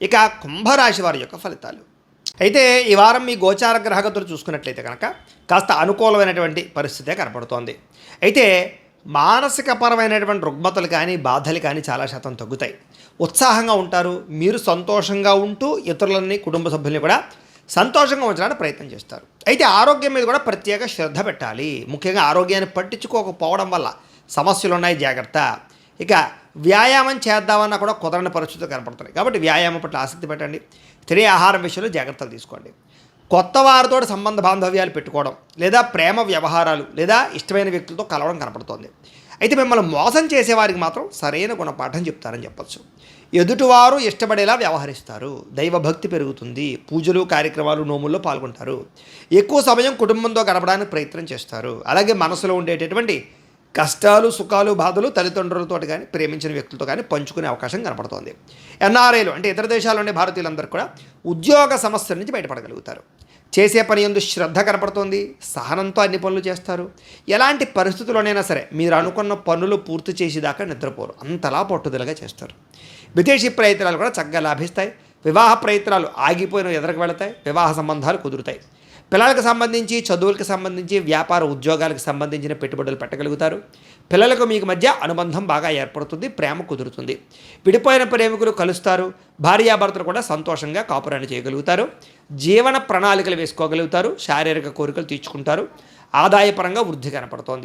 ఇక కుంభరాశి వారి యొక్క ఫలితాలు. అయితే ఈ వారం మీ గోచార గ్రహగతులు చూసుకున్నట్లయితే కనుక కాస్త అనుకూలమైనటువంటి పరిస్థితే కనపడుతోంది. అయితే మానసికపరమైనటువంటి రుగ్మతలు కానీ బాధలు కానీ చాలా శాతం తగ్గుతాయి. ఉత్సాహంగా ఉంటారు. మీరు సంతోషంగా ఉంటూ ఇతరులని కుటుంబ సభ్యుల్ని కూడా సంతోషంగా ఉంచడానికి ప్రయత్నం చేస్తారు. అయితే ఆరోగ్యం మీద కూడా ప్రత్యేక శ్రద్ధ పెట్టాలి. ముఖ్యంగా ఆరోగ్యాన్ని పట్టించుకోకపోవడం వల్ల సమస్యలు ఉన్నాయి, జాగ్రత్త. ఇక వ్యాయామం చేద్దామన్నా కూడా కుదరని పరిస్థితులు కనపడుతున్నాయి. కాబట్టి వ్యాయామం పట్ల ఆసక్తి పెట్టండి. తినే ఆహారం విషయంలో జాగ్రత్తలు తీసుకోండి. కొత్త వారితో సంబంధ బాంధవ్యాలు పెట్టుకోవడం లేదా ప్రేమ వ్యవహారాలు లేదా ఇష్టమైన వ్యక్తులతో కలవడం కనపడుతోంది. అయితే మిమ్మల్ని మోసం చేసేవారికి మాత్రం సరైన గుణపాఠం చెప్తారని చెప్పచ్చు. ఎదుటివారు ఇష్టపడేలా వ్యవహరిస్తారు. దైవభక్తి పెరుగుతుంది. పూజలు, కార్యక్రమాలు, నోముల్లో పాల్గొంటారు. ఎక్కువ సమయం కుటుంబంతో గడపడానికి ప్రయత్నం చేస్తారు. అలాగే మనసులో ఉండేటటువంటి కష్టాలు, సుఖాలు, బాధలు తల్లిదండ్రులతో కానీ ప్రేమించిన వ్యక్తులతో కానీ పంచుకునే అవకాశం కనపడుతోంది. ఎన్ఆర్ఐలు అంటే ఇతర దేశాల్లో ఉండే భారతీయులందరూ కూడా ఉద్యోగ సమస్యల నుంచి బయటపడగలుగుతారు. చేసే పని యందు శ్రద్ధ కనపడుతోంది. సహనంతో అన్ని పనులు చేస్తారు. ఎలాంటి పరిస్థితుల్లోనైనా సరే మీరు అనుకున్న పనులు పూర్తి చేసేదాకా నిద్రపోరు. అంతలా పట్టుదలగా చేస్తారు. విదేశీ ప్రయత్నాలు కూడా చక్కగా లాభిస్తాయి. వివాహ ప్రయత్నాలు ఆగిపోయిన ఎదురుకు వెళతాయి. వివాహ సంబంధాలు కుదురుతాయి. పిల్లలకు సంబంధించి, చదువులకు సంబంధించి, వ్యాపార ఉద్యోగాలకు సంబంధించిన పెట్టుబడులు పెట్టగలుగుతారు. పిల్లలకు మీకు మధ్య అనుబంధం బాగా ఏర్పడుతుంది. ప్రేమ కుదురుతుంది. విడిపోయిన ప్రేమికులు కలుస్తారు. భార్యాభర్తలు కూడా సంతోషంగా కాపురాన్ని చేయగలుగుతారు. జీవన ప్రణాళికలు వేసుకోగలుగుతారు. శారీరక కోరికలు తీర్చుకుంటారు. ఆదాయపరంగా వృద్ధి కనపడుతోంది.